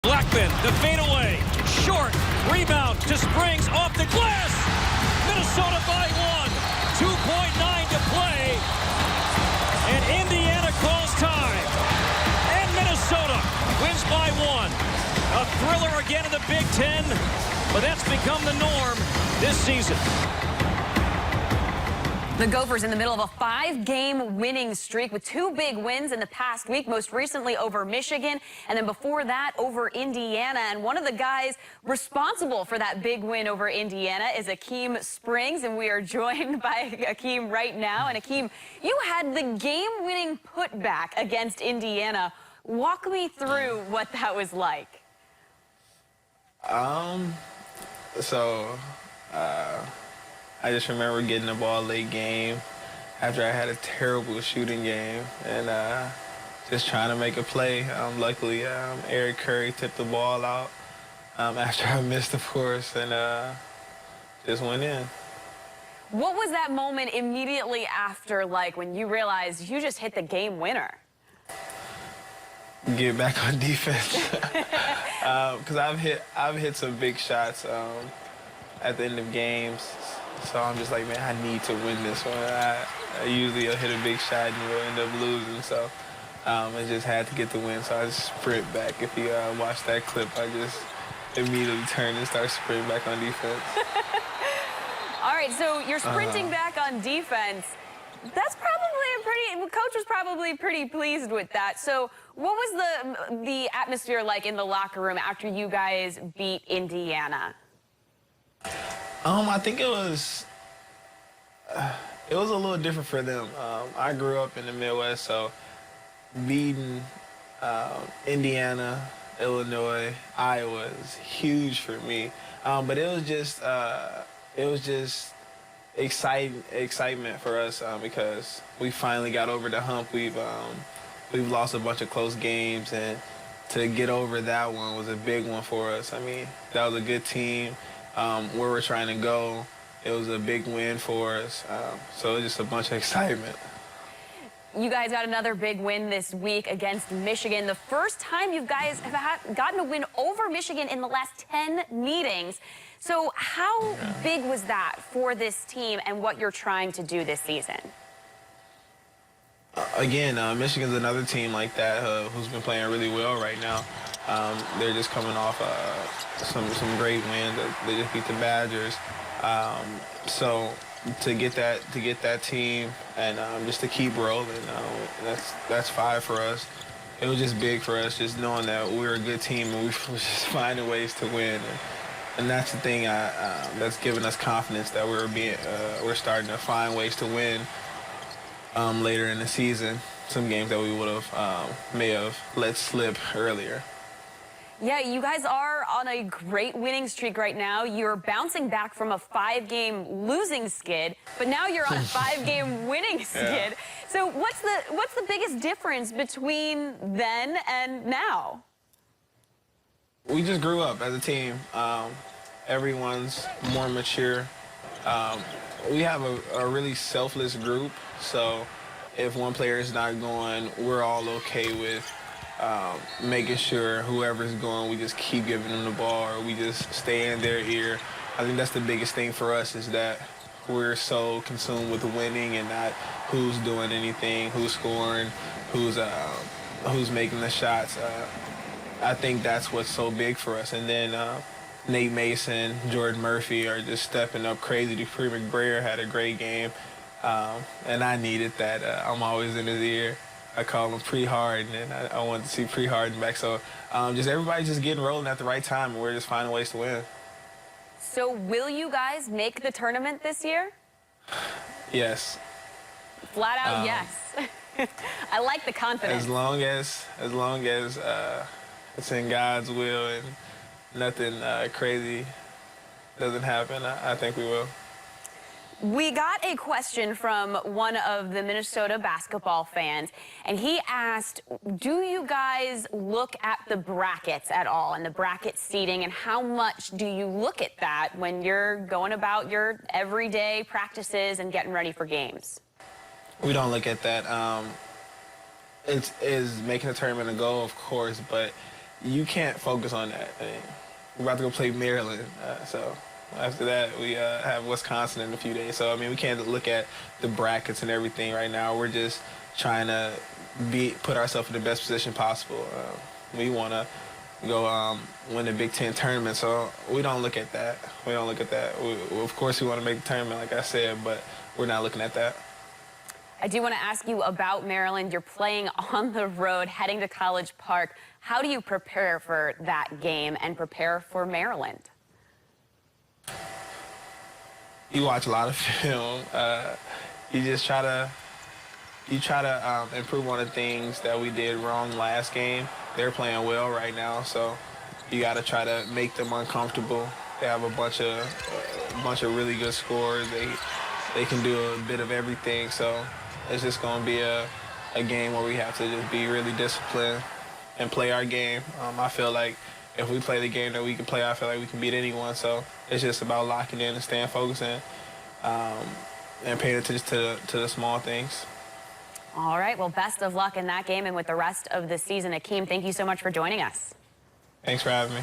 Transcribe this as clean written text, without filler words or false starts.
Blackman, the fadeaway, short, rebound to Springs, off the glass. Minnesota by 1, 2.9 to play, and Indiana calls time. And Minnesota wins by 1. A thriller again in the Big Ten, but that's become the norm this season. The Gophers in the middle of a 5-game winning streak with 2 big wins in the past week, most recently over Michigan, and then before that over Indiana. And one of the guys responsible for that big win over Indiana is Akeem Springs, and we are joined by Akeem right now. And Akeem, you had the game-winning putback against Indiana. Walk me through what that was like. I just remember getting the ball late game after I had a terrible shooting game and just trying to make a play. Luckily, Eric Curry tipped the ball out after I missed, of course, and just went in. What was that moment immediately after, like, when you realized you just hit the game winner? Get back on defense, because I've hit some big shots at the end of games. So I'm just like, man, I need to win this one. I usually hit a big shot and we'll end up losing. So I just had to get the win. So I just sprint back. If you watch that clip, I just immediately turn and start sprinting back on defense. All right, so you're sprinting back on defense. That's probably coach was probably pretty pleased with that. So what was the atmosphere like in the locker room after you guys beat Indiana? I think it was a little different for them. I grew up in the Midwest, so beating Indiana, Illinois, Iowa is huge for me. But it was just excitement for us because we finally got over the hump. We've lost a bunch of close games, and to get over that one was a big one for us. I mean, that was a good team. Where we're trying to go, it was a big win for us. So it was just a bunch of excitement. You guys got another big win this week against Michigan. The first time you guys have gotten a win over Michigan in the last 10 meetings. So how big was that for this team and what you're trying to do this season? Again, Michigan's another team like that who's been playing really well right now. They're just coming off some great wins. They just beat the Badgers. So to get that team and just to keep rolling, that's 5 for us. It was just big for us, just knowing that we're a good team and we was just finding ways to win. And that's the thing that's given us confidence that we're starting to find ways to win later in the season. Some games that we would have may have let slip earlier. Yeah, you guys are on a great winning streak right now. You're bouncing back from a 5-game losing skid, but now you're on a 5-game winning skid. Yeah. So what's the biggest difference between then and now? We just grew up as a team. Everyone's more mature. We have a really selfless group, so if one player is not going, we're all okay with making sure whoever's going, we just keep giving them the ball, or we just stay in their ear. I think that's the biggest thing for us, is that we're so consumed with winning and not who's doing anything, who's scoring, who's making the shots. I think that's what's so big for us. And then Nate Mason, Jordan Murphy are just stepping up crazy. Dupree McBrayer had a great game, and I needed that. I'm always in his ear. I call him Pre-Harden, and I wanted to see Pre-Harden back. So just everybody just getting rolling at the right time, and we're just finding ways to win. So will you guys make the tournament this year? Yes. Flat out yes. I like the confidence. As long as it's in God's will and nothing crazy doesn't happen, I think we will. We got a question from one of the Minnesota basketball fans, and he asked, do you guys look at the brackets at all and the bracket seating, and how much do you look at that when you're going about your everyday practices and getting ready for games? We don't look at that. Is making the tournament a goal, of course, but you can't focus on that. I mean, we're about to go play Maryland, so after that we have Wisconsin in a few days. So I mean, we can't look at the brackets and everything right now. We're just trying to put ourselves in the best position possible. We want to go win the Big Ten tournament, so we don't look at that. We don't look at that. Of course, we want to make the tournament, like I said, but we're not looking at that. I do want to ask you about Maryland. You're playing on the road, heading to College Park. How do you prepare for that game and prepare for Maryland? You watch a lot of film. You just try to improve on the things that we did wrong last game. They're playing well right now, so you got to try to make them uncomfortable. They have a bunch of really good scorers. They can do a bit of everything, so it's just going to be a game where we have to just be really disciplined and play our game. I feel like if we play the game that we can play, I feel like we can beat anyone. So it's just about locking in and staying focused and paying attention to the small things. All right, well, best of luck in that game and with the rest of the season. Akeem, thank you so much for joining us. Thanks for having me.